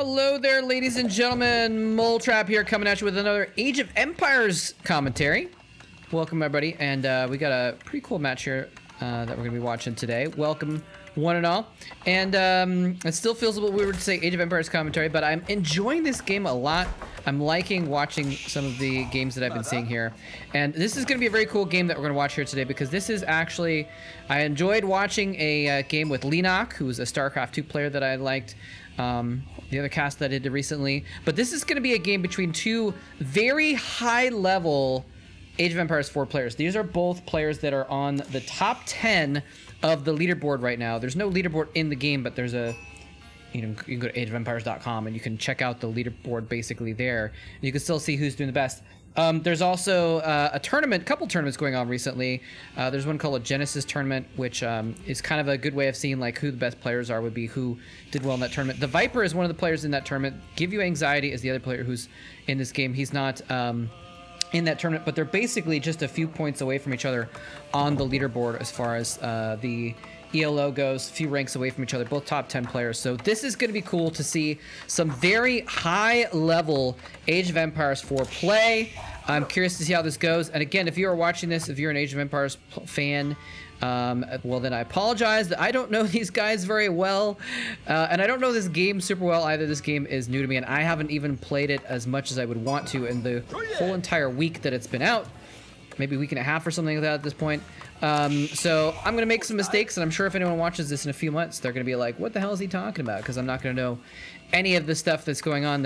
Hello there, ladies and gentlemen. Mole Trap here, coming at you with another Age of Empires commentary. Welcome, everybody, and we got a pretty cool match here that we're going to be watching today. Welcome, one and all. And it still feels a little weird to say Age of Empires commentary, but I'm enjoying this game a lot. I'm liking watching some of the games that I've been seeing here. And this is going to be a very cool game that we're going to watch here today, because this is actually... I enjoyed watching a game with Lenok, who's a StarCraft 2 player that I liked. The other cast that I did recently. But this is going to be a game between two very high-level Age of Empires 4 players. These are both players that are on the top 10 of the leaderboard right now. There's no leaderboard in the game, but there's a... You know, you can go to ageofempires.com and you can check out the leaderboard basically there. And you can still see who's doing the best. There's also a couple tournaments going on recently. There's one called a Genesis tournament, which is kind of a good way of seeing like who the best players are, would be who did well in that tournament. TheViper is one of the players in that tournament. GiveUAnxiety is the other player who's in this game. He's not in that tournament, but they're basically just a few points away from each other on the leaderboard as far as the ELO goes, a few ranks away from each other, both top 10 players. So this is going to be cool to see some very high-level Age of Empires 4 play. I'm curious to see how this goes. And again, if you are watching this, if you're an Age of Empires fan, well, then I apologize that I don't know these guys very well. And I don't know this game super well either. This game is new to me, and I haven't even played it as much as I would want to in the whole entire week that it's been out. Maybe a week and a half or something like that at this point. So I'm going to make some mistakes, and I'm sure if anyone watches this in a few months, they're going to be like, what the hell is he talking about? Because I'm not going to know any of the stuff that's going on,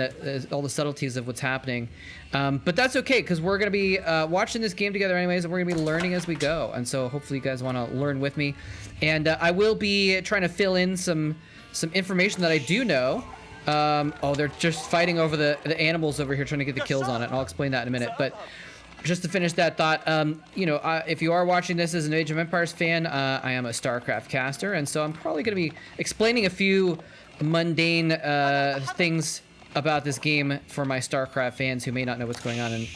all the subtleties of what's happening. But that's okay, because we're going to be watching this game together anyways, and we're going to be learning as we go. And so hopefully you guys want to learn with me. And I will be trying to fill in some information that I do know. Oh, they're just fighting over the animals over here, trying to get the kills on it, and I'll explain that in a minute. But just to finish that thought, you know, if you are watching this as an Age of Empires fan, I am a StarCraft caster, and so I'm probably going to be explaining a few mundane things about this game for my StarCraft fans who may not know what's going on. And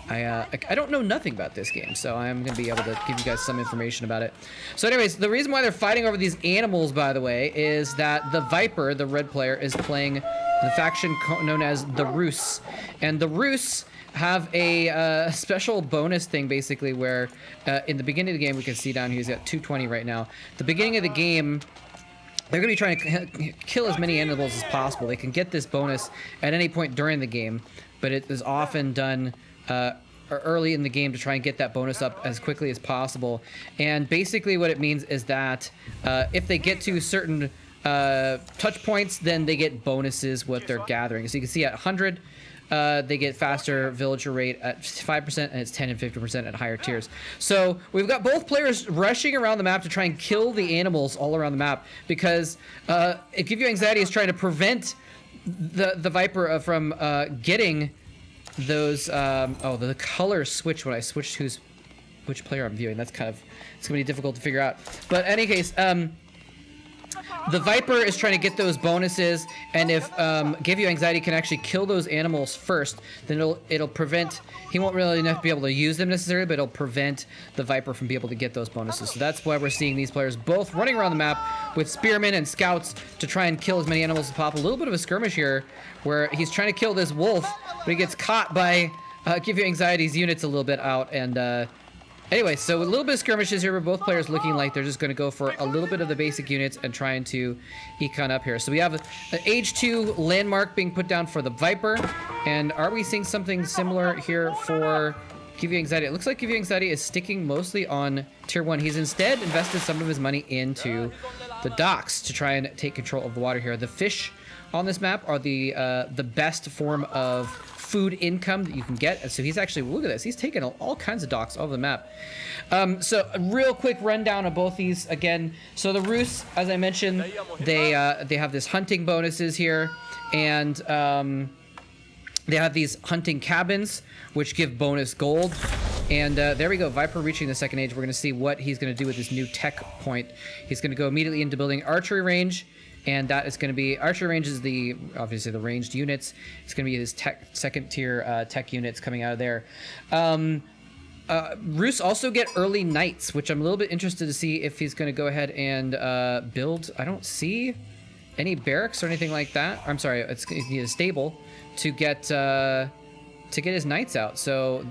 I don't know nothing about this game, so I'm going to be able to give you guys some information about it. So anyways, the reason why they're fighting over these animals, by the way, is that TheViper, the red player, is playing the faction known as the Rus. And the Rus have a special bonus thing, basically, where in the beginning of the game, we can see down here, he's got 220 right now. The beginning of the game, they're going to be trying to kill as many animals as possible. They can get this bonus at any point during the game, but it is often done early in the game to try and get that bonus up as quickly as possible. And basically what it means is that if they get to certain touch points, then they get bonuses what they're gathering. So you can see at 100, they get faster villager rate at 5%, and it's 10 and 50% at higher tiers. So we've got both players rushing around the map to try and kill the animals all around the map, because GiveUAnxiety is trying to prevent the Viper from getting those. Oh, the colors switch when I switch to which player I'm viewing. That's kind of, it's gonna be difficult to figure out. But in any case, the Viper is trying to get those bonuses, and if GiveUAnxiety can actually kill those animals first, then it'll prevent, he won't really be able to use them necessarily, but it'll prevent the Viper from being able to get those bonuses. So that's why we're seeing these players both running around the map with spearmen and scouts to try and kill as many animals as possible. A little bit of a skirmish here where he's trying to kill this wolf, but he gets caught by GiveUAnxiety's units a little bit out, and anyway, so a little bit of skirmishes here, where both players looking like they're just going to go for a little bit of the basic units and trying to econ up here. So we have an Age 2 landmark being put down for the Viper. And are we seeing something similar here for GiveUAnxiety? It looks like GiveUAnxiety is sticking mostly on tier 1. He's instead invested some of his money into the docks to try and take control of the water here. The fish on this map are the best form of food income that you can get. And so he's actually, look at this, he's taken all kinds of docks all over the map. So a real quick rundown of both these again. So the Rus, as I mentioned, they have this hunting bonuses here, and they have these hunting cabins which give bonus gold. And there we go, Viper reaching the second age. We're going to see what he's going to do with this new tech point. He's going to go immediately into building archery range. And that is going to be, archery range is obviously the ranged units. It's going to be his second tier tech units coming out of there. Rus also get early knights, which I'm a little bit interested to see if he's going to go ahead and build. I don't see any barracks or anything like that. I'm sorry, it's you need a stable to get his knights out. So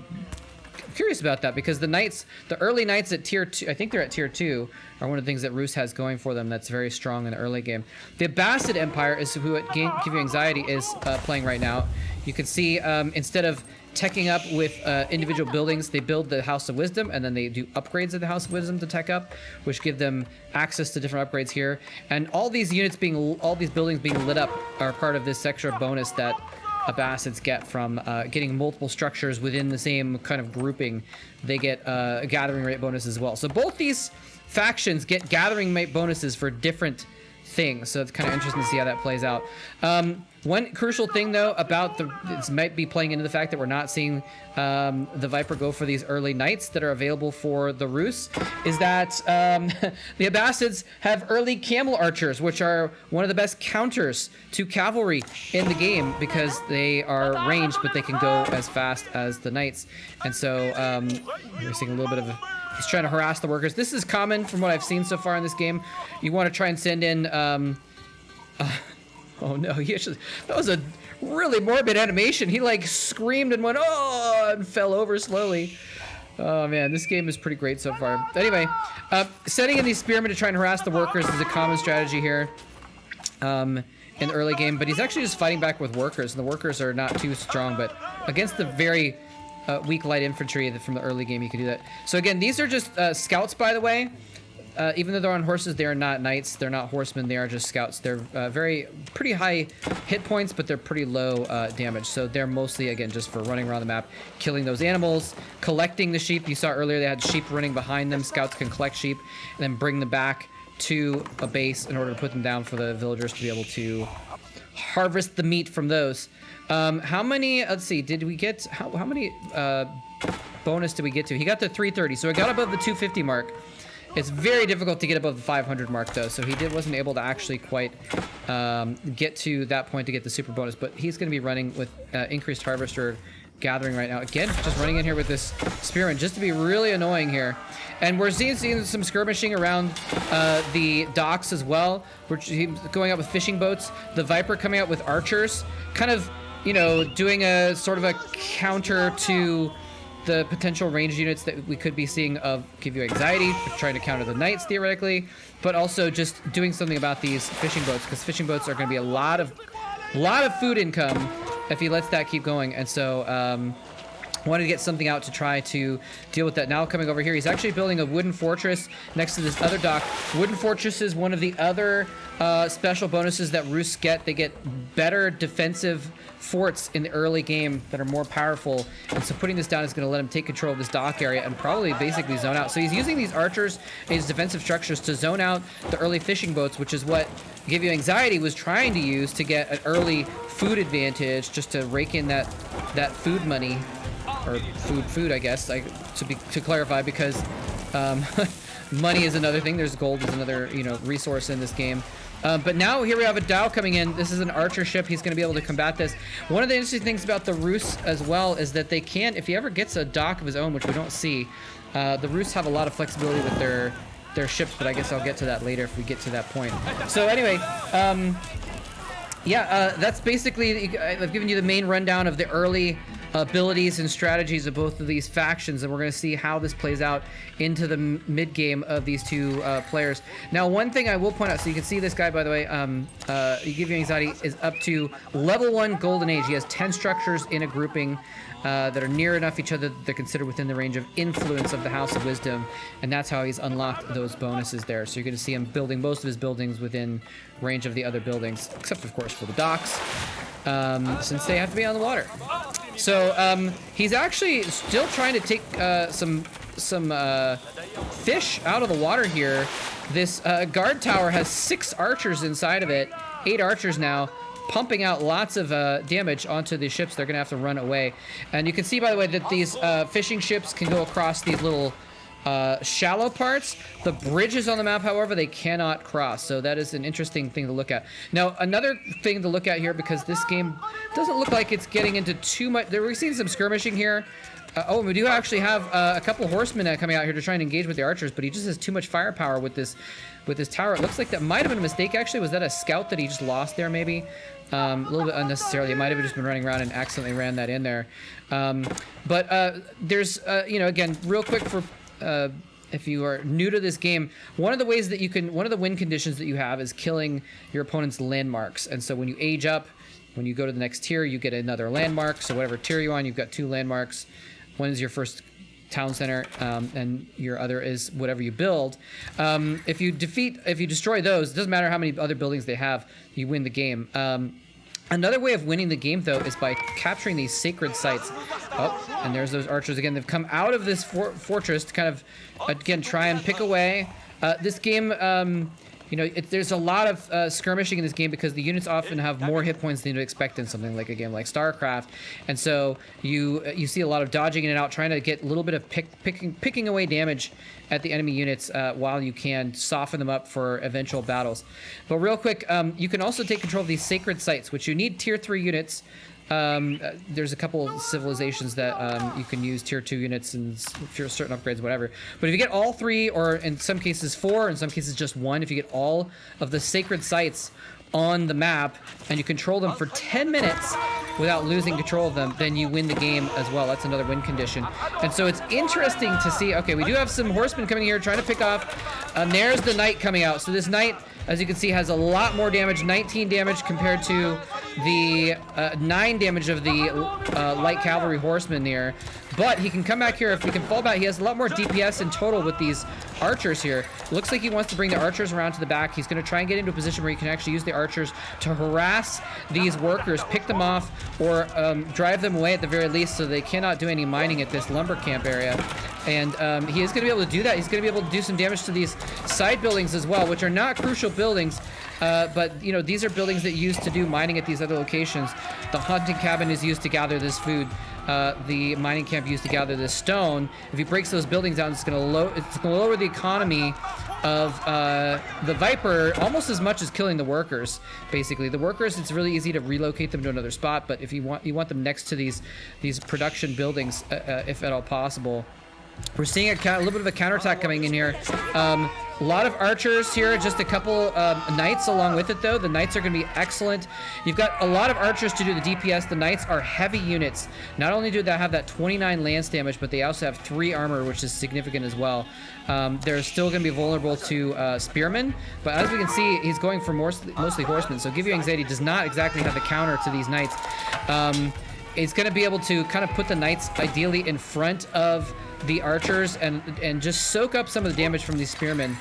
I'm curious about that because the early knights at tier 2, I think they're at tier 2, are one of the things that Rus has going for them that's very strong in the early game. The Abbasid Empire is who at GiveUAnxiety is playing right now. You can see instead of teching up with individual buildings, they build the House of Wisdom, and then they do upgrades of the House of Wisdom to tech up, which give them access to different upgrades here. And all these buildings being lit up are part of this extra bonus that Abbasids get from getting multiple structures within the same kind of grouping. They get a gathering rate bonus as well. So both these factions get gathering rate bonuses for different things, so it's kind of interesting to see how that plays out. One crucial thing though about this might be playing into the fact that we're not seeing the Viper go for these early knights that are available for the Rus, is that the Abbasids have early camel archers, which are one of the best counters to cavalry in the game because they are ranged, but they can go as fast as the knights. And so we're seeing a little bit of he's trying to harass the workers. This is common from what I've seen so far in this game. You want to try and send in oh no, that was a really morbid animation. He like screamed and went, oh, and fell over slowly. Oh man, this game is pretty great so far. Anyway, setting in these spearmen to try and harass the workers is a common strategy here in the early game, but he's actually just fighting back with workers, and the workers are not too strong, but against the very weak light infantry from the early game, you can do that. So again, these are just scouts, by the way. Even though they're on horses, they are not knights. They're not horsemen. They are just scouts. They're pretty high hit points, but they're pretty low damage. So they're mostly, again, just for running around the map, killing those animals, collecting the sheep. You saw earlier they had sheep running behind them. Scouts can collect sheep and then bring them back to a base in order to put them down for the villagers to be able to harvest the meat from those. How many, let's see, did we get, how many bonus did we get to? He got to 330, so I got above the 250 mark. It's very difficult to get above the 500 mark though, so he wasn't able to actually quite get to that point to get the super bonus, but he's going to be running with increased harvester gathering right now. Again, just running in here with this spearman just to be really annoying here. And we're seeing some skirmishing around the docks as well. We're going out with fishing boats. The Viper coming out with archers, kind of, you know, doing a sort of a counter to the potential ranged units that we could be seeing of GiveUAnxiety, trying to counter the knights theoretically, but also just doing something about these fishing boats, because fishing boats are going to be a lot of food income if he lets that keep going. And so wanted to get something out to try to deal with that. Now coming over here, he's actually building a wooden fortress next to this other dock. Wooden fortress is one of the other special bonuses that Rus get. They get better defensive forts in the early game that are more powerful, and so putting this down is going to let him take control of this dock area and probably basically zone out. So he's using these archers and his defensive structures to zone out the early fishing boats, which is what GiveUAnxiety was trying to use to get an early food advantage, just to rake in that food money, or food I guess, to clarify, because money is another thing. There's gold is another, you know, resource in this game. But now here we have a Dao coming in. This is an archer ship. He's going to be able to combat this. One of the interesting things about the Rus as well is that they can, if he ever gets a dock of his own, which we don't see, the Rus have a lot of flexibility with their ships, but I guess I'll get to that later if we get to that point. So anyway, that's basically, I've given you the main rundown of the early abilities and strategies of both of these factions, and we're going to see how this plays out into the mid game of these two players. Now, one thing I will point out, so you can see this guy, by the way, GiveUAnxiety is up to level 1 Golden Age. He has 10 structures in a grouping that are near enough each other that they're considered within the range of influence of the House of Wisdom, and that's how he's unlocked those bonuses there. So you're going to see him building most of his buildings within range of the other buildings, except of course for the docks, since they have to be on the water. So he's actually still trying to take some fish out of the water here. This guard tower has 6 archers inside of it, 8 archers now, pumping out lots of damage onto the ships. They're gonna have to run away. And you can see, by the way, that these fishing ships can go across these little shallow parts. The bridges on the map, however, they cannot cross. So that is an interesting thing to look at. Now, another thing to look at here, because this game doesn't look like it's getting into too much. We're seeing some skirmishing here. Oh, and we do actually have a couple horsemen coming out here to try and engage with the archers, but he just has too much firepower with this tower. It looks like that might have been a mistake, actually. Was that a scout that he just lost there, maybe? A little bit unnecessarily. It might have just been running around and accidentally ran that in there. But there's, you know, again, real quick for... if you are new to this game, one of the ways that you can, one of the win conditions that you have is killing your opponent's landmarks. And so when you age up, when you go to the next tier, you get another landmark. So whatever tier you're on, you've got 2 landmarks. One is your first town center, and your other is whatever you build. If you destroy those, it doesn't matter how many other buildings they have, you win the game. Another way of winning the game, though, is by capturing these sacred sites. Oh, and there's those archers again. They've come out of this fortress to kind of, again, try and pick away. This game, you know, there's a lot of skirmishing in this game because the units often have more hit points than you'd expect in something like a game like StarCraft. And so you see a lot of dodging in and out, trying to get a little bit of picking away damage at the enemy units while you can soften them up for eventual battles. But real quick, you can also take control of these sacred sites, which you need tier 3 units. There's a couple civilizations that you can use tier 2 units and for certain upgrades, whatever. But if you get all 3, or in some cases 4, in some cases just 1, if you get all of the sacred sites on the map and you control them for 10 minutes without losing control of them, then you win the game as well. That's another win condition. And so it's interesting to see, okay, we do have some horsemen coming here trying to pick off. There's the knight coming out. So this knight, as you can see, has a lot more damage, 19 damage compared to the 9 damage of the light cavalry horseman here. But he can come back here if he can fall back. He has a lot more DPS in total with these archers here. Looks like he wants to bring the archers around to the back. He's going to try and get into a position where he can actually use the archers to harass these workers, pick them off, or drive them away at the very least so they cannot do any mining at this lumber camp area. And he is going to be able to do that. He's going to be able to do some damage to these side buildings as well, which are not crucial buildings. But, you know, these are buildings that used to do mining at these other locations. The hunting cabin is used to gather this food. The mining camp used to gather this stone. If he breaks those buildings down, it's going to lower the economy of the Viper almost as much as killing the workers. Basically, the workers, it's really easy to relocate them to another spot. But if you want them next to these production buildings, if at all possible. We're seeing a little bit of a counterattack coming in here. A lot of archers here, just a couple knights along with it, though. The knights are going to be excellent. You've got a lot of archers to do the DPS. The knights are heavy units. Not only do they have that 29 lance damage, but they also have 3 armor, which is significant as well. They're still going to be vulnerable to spearmen, but as we can see, he's going for mostly horsemen. So GiveUAnxiety does not exactly have the counter to these knights. It's going to be able to kind of put the knights ideally in front of the archers and just soak up some of the damage from these spearmen.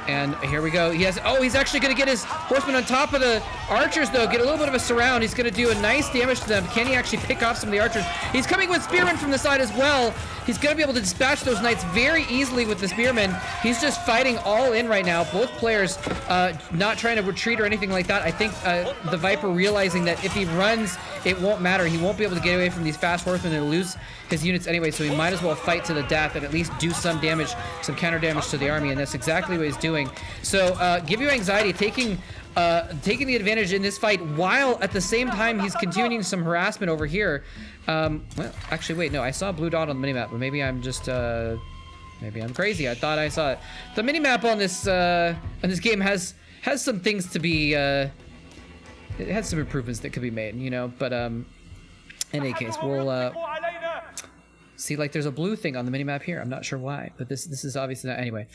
And here we go. He's actually going to get his horsemen on top of the archers, though. Get a little bit of a surround. He's going to do a nice damage to them. Can he actually pick off some of the archers? He's coming with spearmen from the side as well. He's going to be able to dispatch those knights very easily with the spearmen. He's just fighting all in right now. Both players not trying to retreat or anything like that. I think the Viper realizing that if he runs, it won't matter. He won't be able to get away from these fast horsemen and lose his units anyway, so he might as well fight to the death and at least do some damage, some counter damage to the army, and that's exactly what he's doing. So GiveUAnxiety taking the advantage in this fight, while at the same time he's continuing some harassment over here. Well, actually, wait, no, I saw a blue dot on the minimap, but maybe I'm just maybe I'm crazy. I thought I saw it. The minimap on this game has some things to be it has some improvements that could be made, you know, but in any case, we'll see, like, there's a blue thing on the minimap here. I'm not sure why, but this is obviously not. Anyway,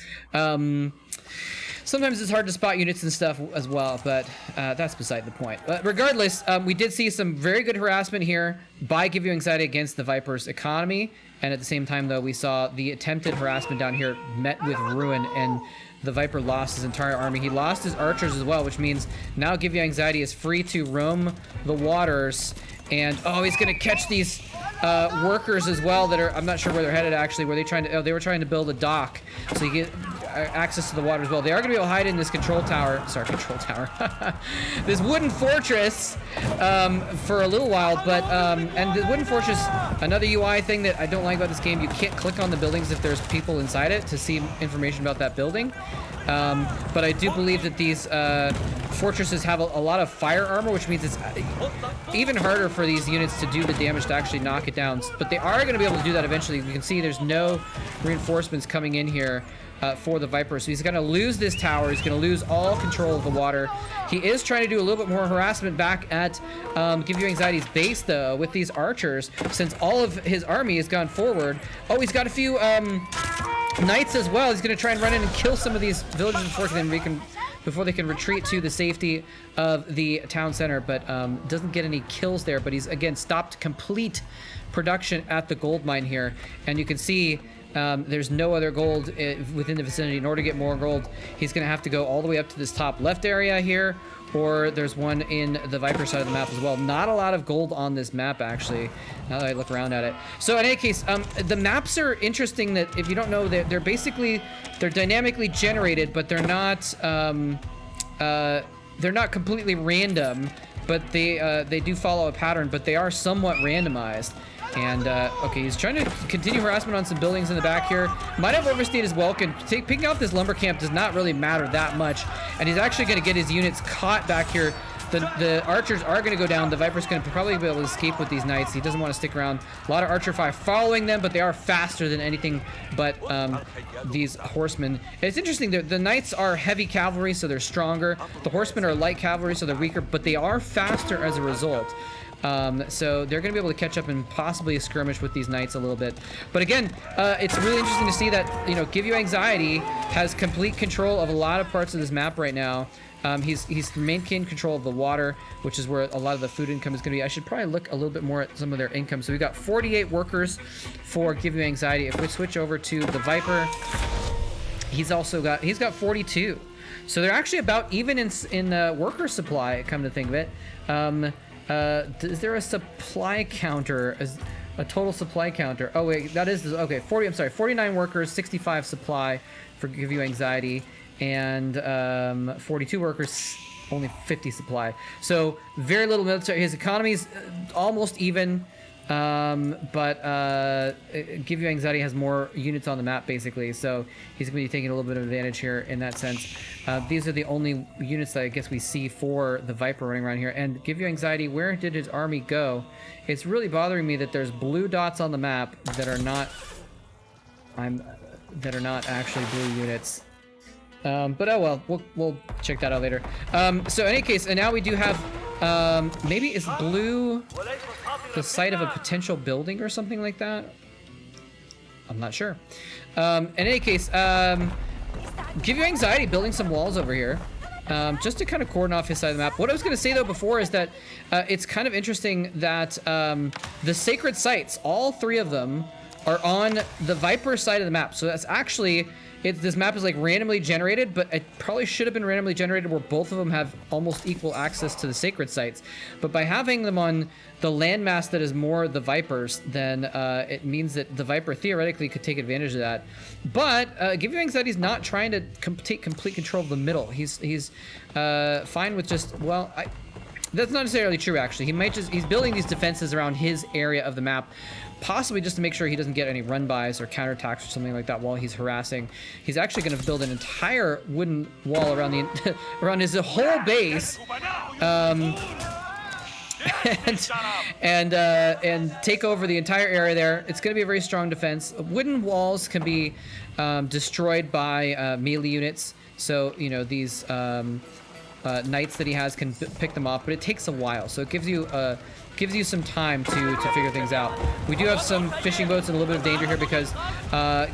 sometimes it's hard to spot units and stuff as well, but that's beside the point. But regardless, we did see some very good harassment here by GiveUAnxiety against the Viper's economy, and at the same time, though, we saw the attempted harassment down here met with ruin, and the Viper lost his entire army. He lost his archers as well, which means now GiveUAnxiety is free to roam the waters, and he's gonna catch these workers as well that are, I'm not sure where they're headed actually. Were they trying to, they were trying to build a dock so you get access to the water as well. They are going to be able to hide in this control tower, this wooden fortress for a little while, but and the wooden fortress, another UI thing that I don't like about this game, you can't click on the buildings if there's people inside it to see information about that building. But I do believe that these fortresses have a lot of fire armor, which means it's even harder for these units to do the damage to actually knock it down. But they are going to be able to do that eventually. You can see there's no reinforcements coming in here for the Viper. So he's going to lose this tower. He's going to lose all control of the water. He is trying to do a little bit more harassment back at GiveUAnxiety's base, though, with these archers, since all of his army has gone forward. Oh, he's got a few knights as well. He's going to try and run in and kill some of these villagers before they can retreat to the safety of the town center, but doesn't get any kills there. But he's, again, stopped complete production at the gold mine here. And you can see there's no other gold within the vicinity. In order to get more gold, he's going to have to go all the way up to this top left area here, or there's one in the Viper side of the map as well. Not a lot of gold on this map, actually, now that I look around at it. So in any case, the maps are interesting that, if you don't know, they're basically, they're dynamically generated, but they're not completely random, but they do follow a pattern, but they are somewhat randomized. And, okay, he's trying to continue harassment on some buildings in the back here. Might have overstayed his welcome. Picking out this lumber camp does not really matter that much. And he's actually going to get his units caught back here. The archers are going to go down. The Viper's going to probably be able to escape with these knights. He doesn't want to stick around. A lot of archer fire following them, but they are faster than anything but these horsemen. And it's interesting, the knights are heavy cavalry, so they're stronger. The horsemen are light cavalry, so they're weaker, but they are faster as a result. So they're going to be able to catch up and possibly skirmish with these knights a little bit. But again, it's really interesting to see that, you know, GiveUAnxiety has complete control of a lot of parts of this map right now. He's maintained control of the water, which is where a lot of the food income is going to be. I should probably look a little bit more at some of their income. So we've got 48 workers for GiveUAnxiety. If we switch over to the Viper, he's got 42. So they're actually about even in worker supply, come to think of it. Is there a supply counter, a total supply counter? Oh wait, that is, okay, 49 workers, 65 supply for GiveUAnxiety, and 42 workers, only 50 supply. So very little military. His economy's almost even, but GiveUAnxiety has more units on the map, basically, so he's going to be taking a little bit of advantage here in that sense. These are the only units that I guess we see for the Viper running around here. And GiveUAnxiety, where did his army go? It's really bothering me that there's blue dots on the map that are not actually blue units. But oh well, we'll check that out later. So in any case, and now we do have, maybe is blue the site of a potential building or something like that? I'm not sure. In any case, GiveUAnxiety building some walls over here, just to kind of cordon off his side of the map. What I was going to say though before is that it's kind of interesting that the sacred sites, all three of them, are on the Viper side of the map. So that's actually, this map is like randomly generated, but it probably should have been randomly generated where both of them have almost equal access to the sacred sites. But by having them on the landmass that is more the Vipers, then it means that the Viper theoretically could take advantage of that. But GiveUAnxiety is not trying to take complete control of the middle. He's fine with just, well, that's not necessarily true, actually. He's building these defenses around his area of the map, possibly just to make sure he doesn't get any run-bys or counterattacks or something like that while he's harassing. He's actually going to build an entire wooden wall around around his whole base, and take over the entire area there. It's going to be a very strong defense. Wooden walls can be destroyed by melee units, so you know these knights that he has can pick them off, but it takes a while, so it gives you some time to figure things out. We do have some fishing boats in a little bit of danger here because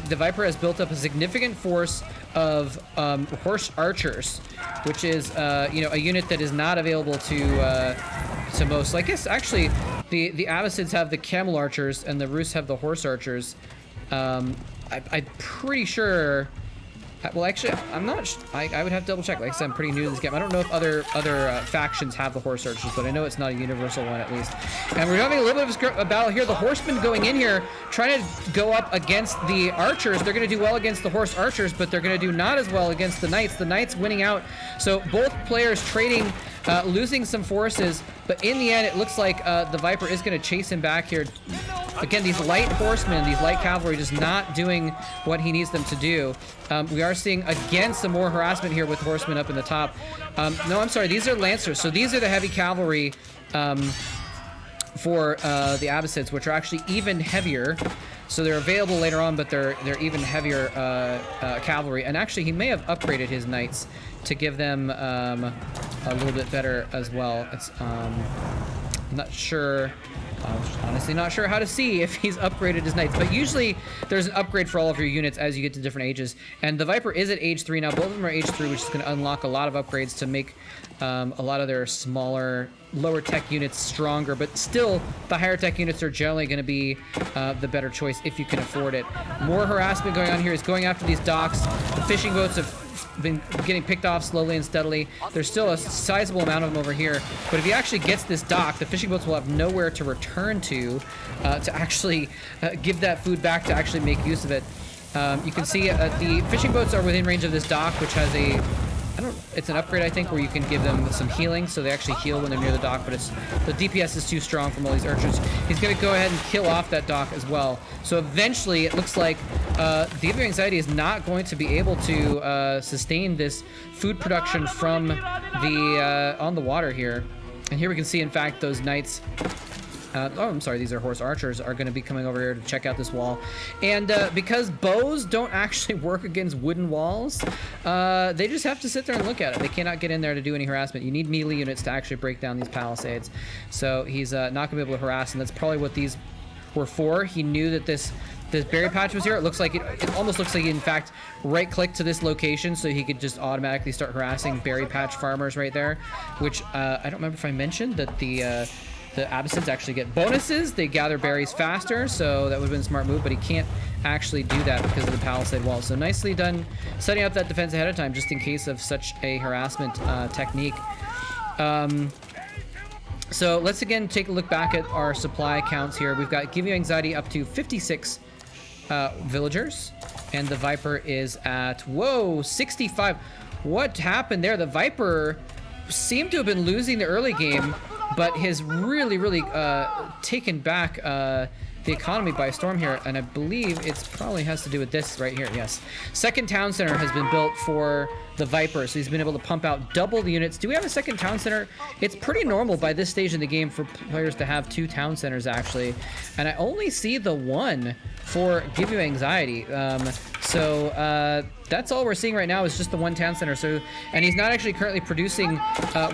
the Viper has built up a significant force of horse archers, which is you know, a unit that is not available to most. I guess actually the Abbasids have the camel archers and the Rus have the horse archers. I'm pretty sure. Well, actually, I'm not. I would have to double check. Like I said, I'm pretty new to this game. I don't know if other factions have the horse archers, but I know it's not a universal one at least. And we're having a little bit of a battle here. The horsemen going in here, trying to go up against the archers. They're going to do well against the horse archers, but they're going to do not as well against the knights. The knights winning out. So both players trading, losing some forces, but in the end, it looks like the Viper is going to chase him back here. again, these light horsemen, these light cavalry, just not doing what he needs them to do. We are seeing, again, some more harassment here with horsemen up in the top. No, I'm sorry, these are lancers. So these are the heavy cavalry for the Abbasids, which are actually even heavier. So they're available later on, but they're even heavier cavalry. And actually, he may have upgraded his knights to give them a little bit better as well. It's I'm not sure. I'm honestly not sure how to see if he's upgraded his knights, but usually there's an upgrade for all of your units as you get to different ages. And the Viper is at age 3 now. Both of them are age 3, which is going to unlock a lot of upgrades to make a lot of their smaller, lower tech units stronger. But still, the higher tech units are generally going to be the better choice if you can afford it. More harassment going on here. He's going after these docks. The fishing boats have been getting picked off slowly and steadily. There's still a sizable amount of them over here, but if he actually gets this dock, the fishing boats will have nowhere to return to actually give that food back to actually make use of it. You can see the fishing boats are within range of this dock, which has a it's an upgrade, I think, where you can give them some healing, so they actually heal when they're near the dock, but the DPS is too strong from all these archers. He's going to go ahead and kill off that dock as well. So eventually, it looks like GiveUAnxiety is not going to be able to sustain this food production from the on the water here. And here we can see, in fact, those knights... oh, I'm sorry, these are horse archers are going to be coming over here to check out this wall. And because bows don't actually work against wooden walls, they just have to sit there and look at it. They cannot get in there to do any harassment. You need melee units to actually break down these palisades. So he's not going to be able to harass, and that's probably what these were for. He knew that this berry patch was here. It looks like it almost looks like he, in fact, right-clicked to this location so he could just automatically start harassing berry patch farmers right there, which I don't remember if I mentioned that the Abbasids actually get bonuses. They gather berries faster, so that would have been a smart move, but he can't actually do that because of the palisade wall. So nicely done setting up that defense ahead of time just in case of such a harassment technique. So let's again take a look back at our supply counts here. We've got GiveUAnxiety up to 56 villagers, and the Viper is at, whoa, 65. What happened there? The Viper seemed to have been losing the early game, but has really taken back the economy by storm here, and I believe it probably has to do with this right here. Yes, second town center has been built for the Viper, so he's been able to pump out double the units. Do we have a second town center? It's pretty normal by this stage in the game for players to have 2 town centers actually, and I only see the one for GiveUAnxiety. So that's all we're seeing right now is just the 1 town center. So, and he's not actually currently producing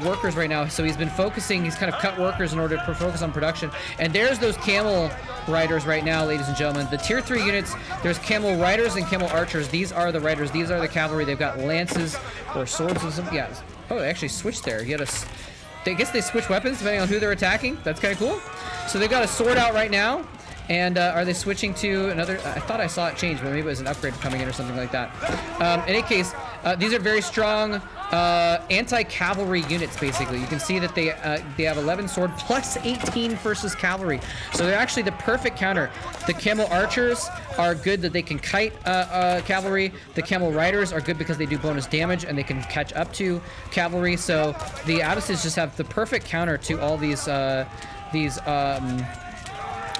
workers right now. So he's been focusing, he's kind of cut workers in order to focus on production. And there's those camel riders right now, ladies and gentlemen. The tier 3 units, there's camel riders and camel archers. These are the riders. These are the cavalry. They've got lances or swords and some, yeah. Oh, they actually switched there. He had I guess they switch weapons depending on who they're attacking. That's kind of cool. So they've got a sword out right now. And are they switching to another? I thought I saw it change, but maybe it was an upgrade coming in or something like that. In any case, these are very strong anti-cavalry units, basically. You can see that they have 11 sword plus 18 versus cavalry. So they're actually the perfect counter. The camel archers are good that they can kite cavalry. The camel riders are good because they do bonus damage and they can catch up to cavalry. So the Abbasids just have the perfect counter to all these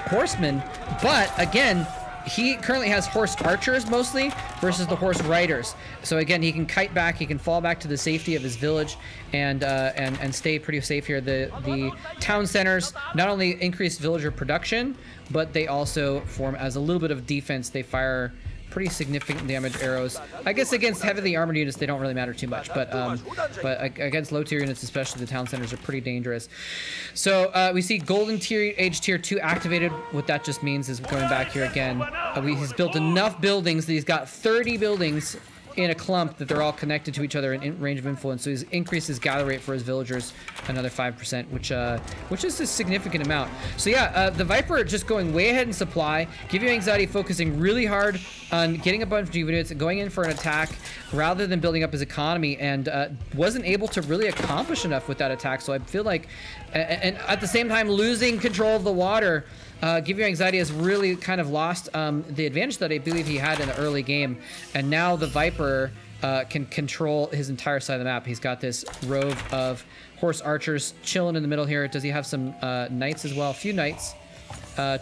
horsemen, but again, he currently has horse archers mostly versus the horse riders. So again, he can kite back, he can fall back to the safety of his village and stay pretty safe here. The town centers not only increase villager production, but they also form as a little bit of defense. They fire pretty significant damage arrows. I guess against heavily armored units, they don't really matter too much, but against low tier units, especially the town centers, are pretty dangerous. So we see golden tier, age tier 2 activated. What that just means is, going back here again, he's built enough buildings that he's got 30 buildings in a clump that they're all connected to each other in range of influence. So he's increased his gather rate for his villagers another 5%, which is a significant amount. So yeah, the Viper just going way ahead in supply. GiveUAnxiety focusing really hard on getting a bunch of units and going in for an attack rather than building up his economy, and wasn't able to really accomplish enough with that attack. So I feel like, and at the same time losing control of the water, GiveUAnxiety has really kind of lost the advantage that I believe he had in the early game, and now the Viper can control his entire side of the map. He's got this rove of horse archers chilling in the middle here. Does he have some knights as well? A few knights.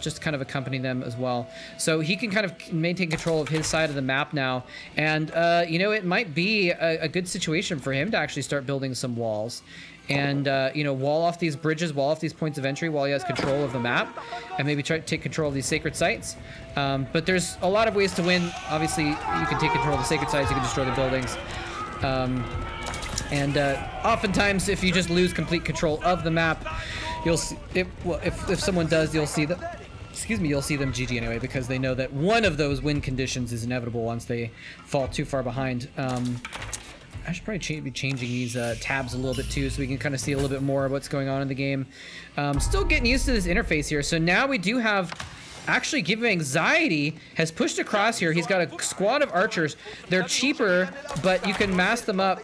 just kind of accompany them as well. So he can kind of maintain control of his side of the map now. And, you know, it might be a good situation for him to actually start building some walls. And, you know, wall off these bridges, wall off these points of entry while he has control of the map. And maybe try to take control of these sacred sites. But there's a lot of ways to win. Obviously, you can take control of the sacred sites, you can destroy the buildings. Oftentimes, if you just lose complete control of the map, you'll see, if someone does, you'll see that, you'll see them GG anyway, because they know that one of those win conditions is inevitable once they fall too far behind. I should probably be changing these tabs a little bit too, so we can kind of see a little bit more of what's going on in the game. Still getting used to this interface here. So now we do have, actually, GiveUAnxiety has pushed across here. He's got a squad of archers. They're cheaper, but you can mass them up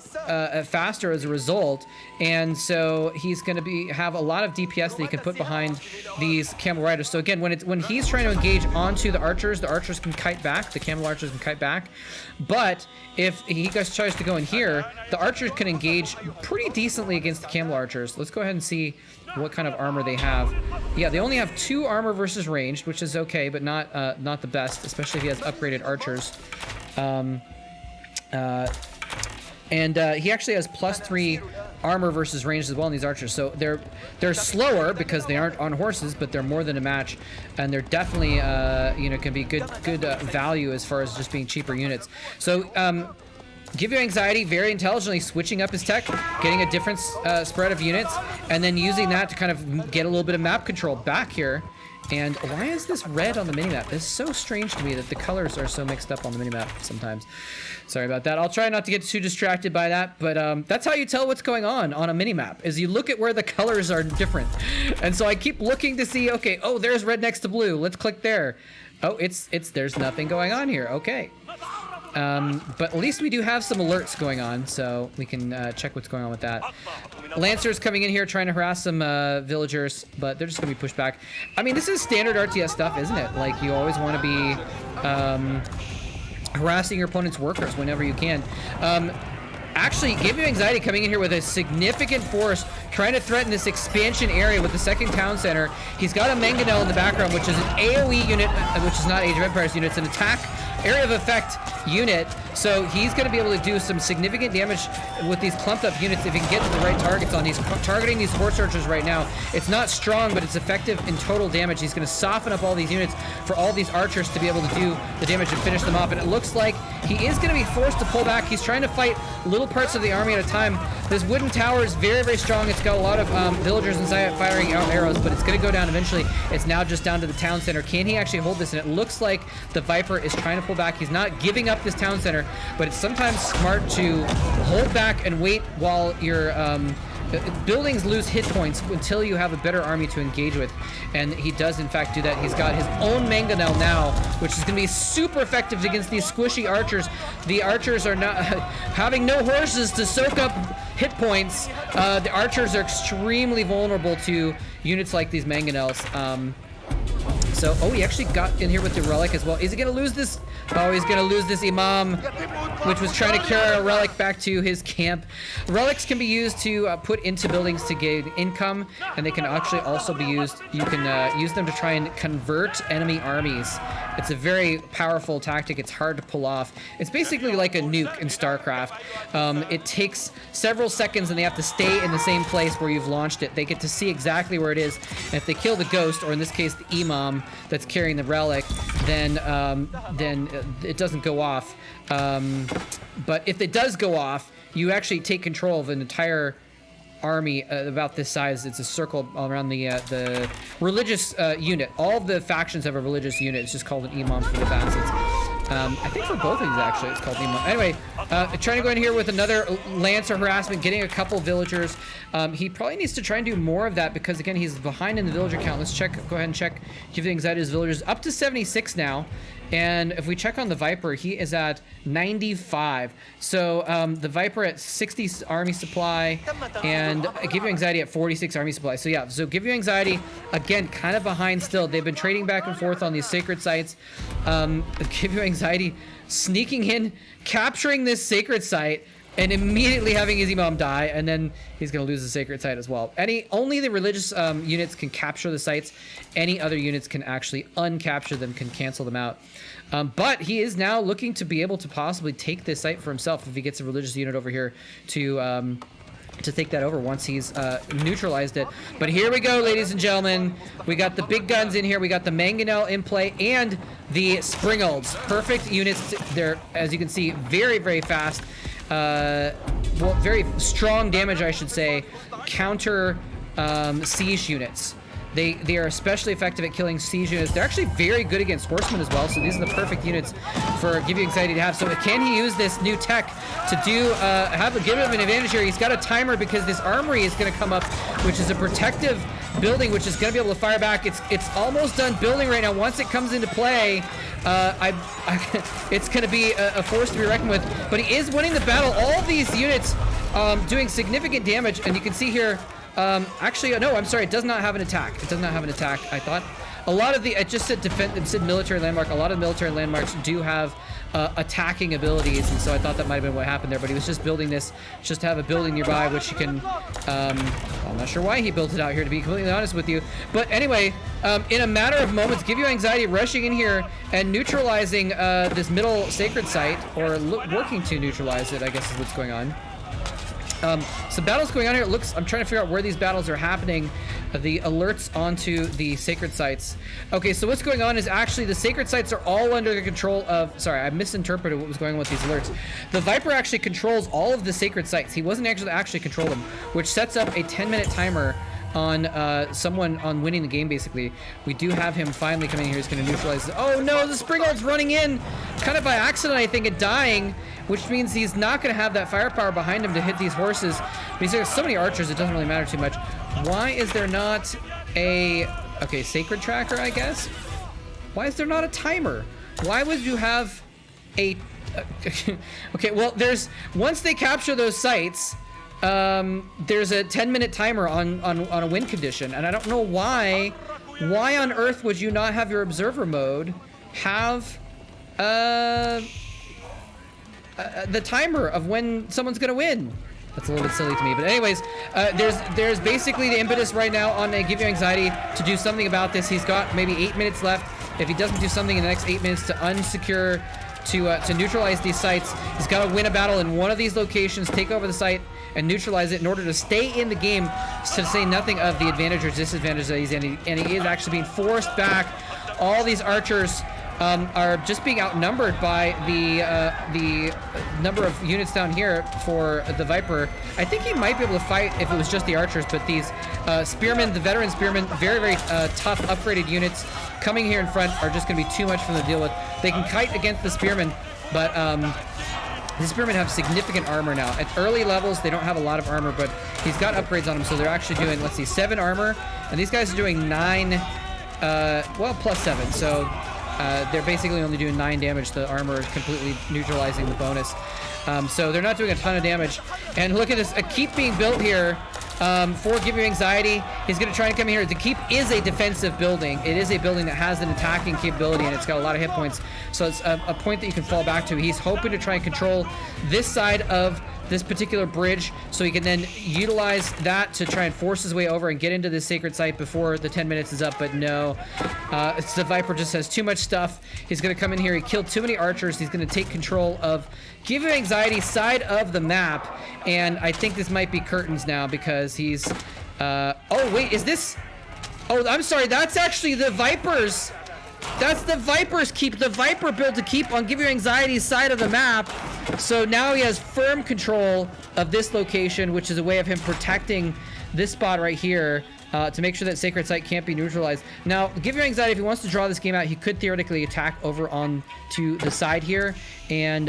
faster as a result. And so he's going to have a lot of DPS that he can put behind these camel riders. So again, when he's trying to engage onto the archers can kite back. The camel archers can kite back. But if he tries to go in here, the archers can engage pretty decently against the camel archers. Let's go ahead and see what kind of armor they have. Yeah, they only have 2 armor versus ranged, which is okay, but not the best, especially if he has upgraded archers. He actually has +3 armor versus ranged as well in these archers. So they're slower because they aren't on horses, but they're more than a match, and they're definitely you know, can be good value as far as just being cheaper units. So GiveUAnxiety very intelligently switching up his tech, getting a different spread of units, and then using that to kind of get a little bit of map control back here. And why is this red on the minimap? It's so strange to me that the colors are so mixed up on the minimap sometimes. Sorry about that. I'll try not to get too distracted by that, but that's how you tell what's going on a minimap, is you look at where the colors are different. And so I keep looking to see, okay, oh, there's red next to blue. Let's click there. Oh, there's nothing going on here. Okay. But at least we do have some alerts going on, so we can check what's going on with that. Lancers coming in here trying to harass some villagers, but they're just going to be pushed back. I mean, this is standard RTS stuff, isn't it? Like, you always want to be harassing your opponent's workers whenever you can. Actually, GiveUAnxiety coming in here with a significant force, trying to threaten this expansion area with the second town center. He's got a Mangonel in the background, which is an AoE unit, which is not Age of Empires unit. It's an attack area of effect unit, so he's going to be able to do some significant damage with these clumped up units if he can get to the right targets on these. Targeting these horse archers right now, it's not strong, but it's effective in total damage. He's going to soften up all these units for all these archers to be able to do the damage and finish them off, and it looks like he is going to be forced to pull back. He's trying to fight little parts of the army at a time. This wooden tower is very, very strong. It's got a lot of villagers inside it firing out arrows, but it's going to go down eventually. It's now just down to the town center. Can he actually hold this? And it looks like the Viper is trying to pull back. He's not giving up this town center, but it's sometimes smart to hold back and wait while your buildings lose hit points until you have a better army to engage with. And he does in fact do that. He's got his own Mangonel now, which is going to be super effective against these squishy archers. The archers are not having no horses to soak up hit points. The archers are extremely vulnerable to units like these Mangonels. So, oh, he actually got in here with the relic as well. Is he going to lose this? Oh, he's going to lose this Imam, which was trying to carry a relic back to his camp. Relics can be used to put into buildings to gain income, and they can actually also be used, you can use them to try and convert enemy armies. It's a very powerful tactic. It's hard to pull off. It's basically like a nuke in StarCraft. It takes several seconds, and they have to stay in the same place where you've launched it. They get to see exactly where it is. And if they kill the ghost, or in this case the Imam that's carrying the relic, then it doesn't go off. But if it does go off, you actually take control of an entire army about this size. It's a circle around the religious unit. All of the factions have a religious unit. It's just called an Imam for the facets. I think for both of these actually it's called Imam. Anyway, trying to go in here with another Lancer harassment, getting a couple villagers. He probably needs to try and do more of that because again he's behind in the villager count. Let's check. Go ahead and check. GiveUAnxiety's villagers up to 76 now. And if we check on the Viper, he is at 95. So the Viper at 60 army supply, and GiveUAnxiety at 46 army supply. So yeah, so GiveUAnxiety, again, kind of behind still. They've been trading back and forth on these sacred sites. GiveUAnxiety sneaking in, capturing this sacred site. and immediately having his mom die, and then he's going to lose the sacred site as well. Only the religious units can capture the sites. Any other units can actually uncapture them, can cancel them out. But he is now looking to be able to possibly take this site for himself if he gets a religious unit over here to take that over once he's neutralized it. But here we go, ladies and gentlemen. We got the big guns in here. We got the Mangonel in play and the Springolds. Perfect units. They're, as you can see, very, very fast. Well, very strong damage, I should say. Counter siege units. They are especially effective at killing siege units. They're actually very good against horsemen as well, so these are the perfect units for GiveUAnxiety to have. So can he use this new tech to give him an advantage here? He's got a timer because this armory is going to come up, which is a protective building, which is going to be able to fire back. It's almost done building right now. Once it comes into play, it's going to be a force to be reckoned with. But he is winning the battle. All of these units doing significant damage, and you can see here. Actually, no, I'm sorry. It does not have an attack. It does not have an attack. I thought a lot of it just said defense. It said military landmark. A lot of military landmarks do have attacking abilities, and so I thought that might have been what happened there. But he was just building this just to have a building nearby, which you can. I'm not sure why he built it out here, to be completely honest with you. But anyway, in a matter of moments, GiveUAnxiety rushing in here and neutralizing this middle sacred site, or working to neutralize it, I guess is what's going on. Some battles going on here. I'm trying to figure out where these battles are happening. The alerts onto the sacred sites. Okay, so what's going on is actually the sacred sites are all under the control of... Sorry, I misinterpreted what was going on with these alerts. The Viper actually controls all of the sacred sites. He wasn't actually control them, which sets up a 10-minute timer on someone on winning the game, basically. We do have him finally coming in here. He's going to neutralize... Oh, no, the Springold's running in kind of by accident, I think, and dying, which means he's not going to have that firepower behind him to hit these horses. But there's so many archers, it doesn't really matter too much. Why is there not a... Okay, sacred tracker, I guess? Why is there not a timer? Why would you have a... Okay, well, once they capture those sites... there's a 10-minute timer on a win condition, and I don't know why on earth would you not have your observer mode have the timer of when someone's gonna win. That's a little bit silly to me, but anyways, there's basically the impetus right now on GiveUAnxiety to do something about this. He's got maybe 8 minutes left. If he doesn't do something in the next 8 minutes to unsecure, to neutralize these sites, he's got to win a battle in one of these locations, take over the site, and neutralize it in order to stay in the game, to say nothing of the advantage or disadvantage that he's in. And he is actually being forced back. All these archers are just being outnumbered by the number of units down here for the Viper. I think he might be able to fight if it was just the archers, but these spearmen, the veteran spearmen, very, very tough upgraded units coming here in front are just going to be too much for them to deal with. They can kite against the spearmen, but the spearmen have significant armor now. At early levels, they don't have a lot of armor, but he's got upgrades on them, so they're actually doing, let's see, 7 armor, and these guys are doing 9, well, plus 7, so they're basically only doing 9 damage. The armor is completely neutralizing the bonus. So they're not doing a ton of damage. And look at this, a keep being built here for GiveUAnxiety. He's going to try and come here. The keep is a defensive building. It is a building that has an attacking capability, and it's got a lot of hit points. So it's a point that you can fall back to. He's hoping to try and control this side of this particular bridge, so he can then utilize that to try and force his way over and get into this sacred site before the 10 minutes is up. But no, the Viper just has too much stuff. He's going to come in here. He killed too many archers. He's going to take control of GiveUAnxiety's side of the map, and I think this might be curtains now because he's oh wait, is this... Oh, I'm sorry, that's actually the Vipers. That's the Viper's keep. The Viper built a keep on GiveUAnxiety's side of the map. So now he has firm control of this location, which is a way of him protecting this spot right here to make sure that Sacred Site can't be neutralized. Now, GiveUAnxiety, if he wants to draw this game out, he could theoretically attack over on to the side here and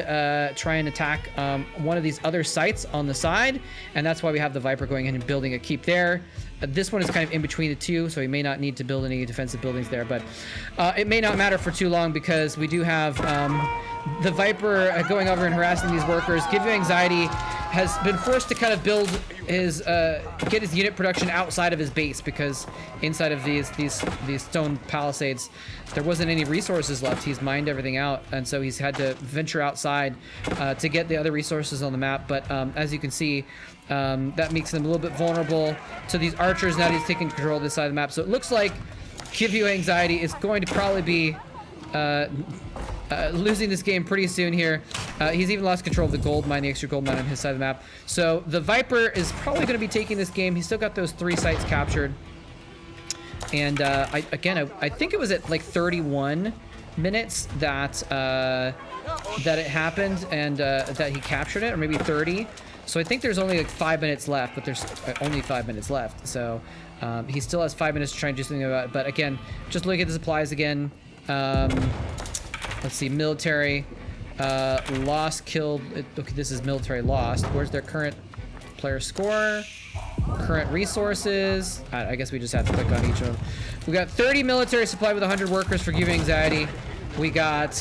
try and attack one of these other sites on the side. And that's why we have the Viper going in and building a keep there. This one is kind of in between the two, so he may not need to build any defensive buildings there, but it may not matter for too long because we do have the Viper going over and harassing these workers. GiveUAnxiety has been forced to kind of build his get his unit production outside of his base, because inside of these stone palisades there wasn't any resources left. He's mined everything out, and so he's had to venture outside to get the other resources on the map. But as you can see, that makes him a little bit vulnerable to these archers now that he's taking control of this side of the map. So it looks like GiveUAnxiety is going to probably be losing this game pretty soon here. He's even lost control of the gold mine, the extra gold mine on his side of the map. So TheViper is probably going to be taking this game. He's still got those 3 sites captured. And I think it was at like 31 minutes that it happened, and that he captured it, or maybe 30. So I think there's only like 5 minutes left, but there's only 5 minutes left. So he still has 5 minutes to try and do something about it. But again, just look at the supplies again. Let's see, military, lost, killed. Okay, this is military lost. Where's their current player score? Current resources. I guess we just have to click on each of them. We got 30 military supply with 100 workers for GiveUAnxiety. We got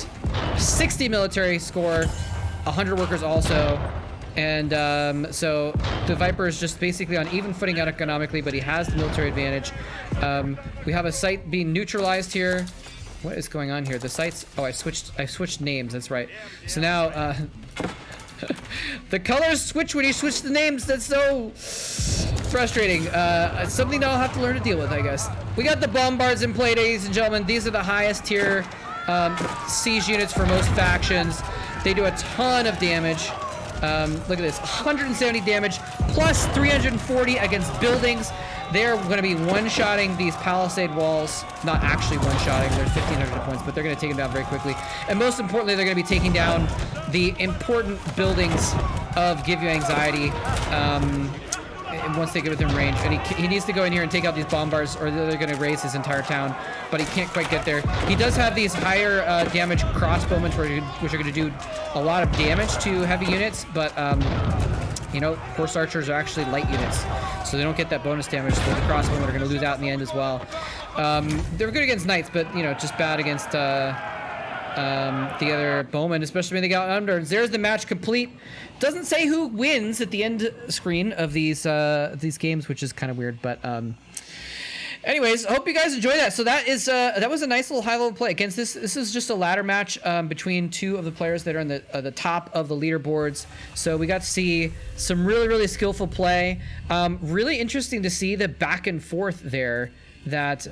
60 military score, 100 workers also. And so TheViper is just basically on even footing economically, but he has the military advantage. We have a site being neutralized here. What is going on here? The sites. Oh, I switched names. That's right. So now the colors switch when you switch the names. That's so frustrating. It's something that I'll have to learn to deal with, I guess. We got the bombards in play, ladies and gentlemen. These are the highest tier siege units for most factions. They do a ton of damage. Look at this, 170 damage plus 340 against buildings. They're going to be one-shotting these palisade walls. Not actually one-shotting, they're 1,500 points, but they're going to take them down very quickly. And most importantly, they're going to be taking down the important buildings of GiveUAnxiety once they get within range. And he needs to go in here and take out these bombards, or they're going to raise his entire town, but he can't quite get there. He does have these higher damage crossbowmen, which are going to do a lot of damage to heavy units, but you know, horse archers are actually light units, so they don't get that bonus damage. So the crossbowmen are going to lose out in the end as well. They're good against knights, but you know, just bad against the other bowmen, especially when they got under. There's the match complete. Doesn't say who wins at the end screen of these games, which is kind of weird, but anyways, hope you guys enjoy that. So that was a nice little high level play against this. This is just a ladder match between 2 of the players that are on the top of the leaderboards. So we got to see some really skillful play. Really interesting to see the back and forth there that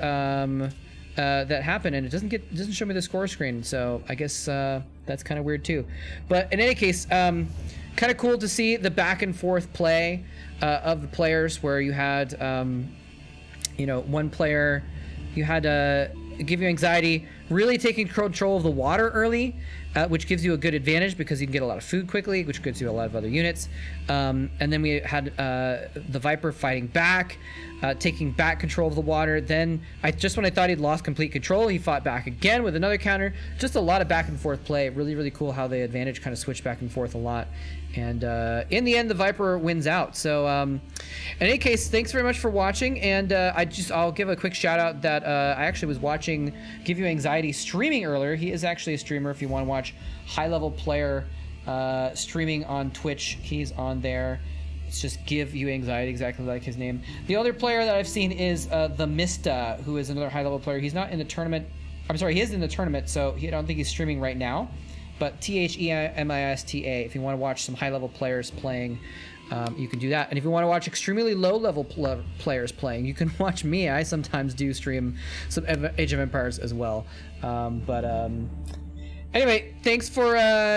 that happened, and it doesn't show me the score screen. So I guess that's kind of weird too. But in any case, kind of cool to see the back and forth play of the players, where you had you know, one player, you had GiveUAnxiety really taking control of the water early, which gives you a good advantage because you can get a lot of food quickly, which gives you a lot of other units. And then we had TheViper fighting back, taking back control of the water. Then when I thought he'd lost complete control, he fought back again with another counter. Just a lot of back and forth play. Really cool how the advantage kind of switched back and forth a lot. And in the end, TheViper wins out. So in any case, thanks very much for watching. And I'll give a quick shout out that I actually was watching GiveUAnxiety streaming earlier. He is actually a streamer. If you want to watch high level player streaming on Twitch, he's on there. It's just GiveUAnxiety, exactly like his name. The other player that I've seen is the Mista, who is another high level player. He's not in the tournament. I'm sorry, he is in the tournament, so I don't think he's streaming right now. But TheMista, if you want to watch some high-level players playing, you can do that. And if you want to watch extremely low-level players playing, you can watch me. I sometimes do stream some Age of Empires as well. Anyway, thanks for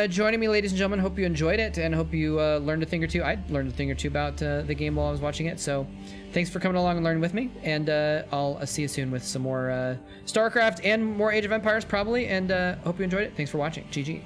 joining me, ladies and gentlemen. Hope you enjoyed it, and hope you learned a thing or two. I learned a thing or two about the game while I was watching it. So thanks for coming along and learning with me. And I'll see you soon with some more StarCraft and more Age of Empires, probably. And hope you enjoyed it. Thanks for watching. GG.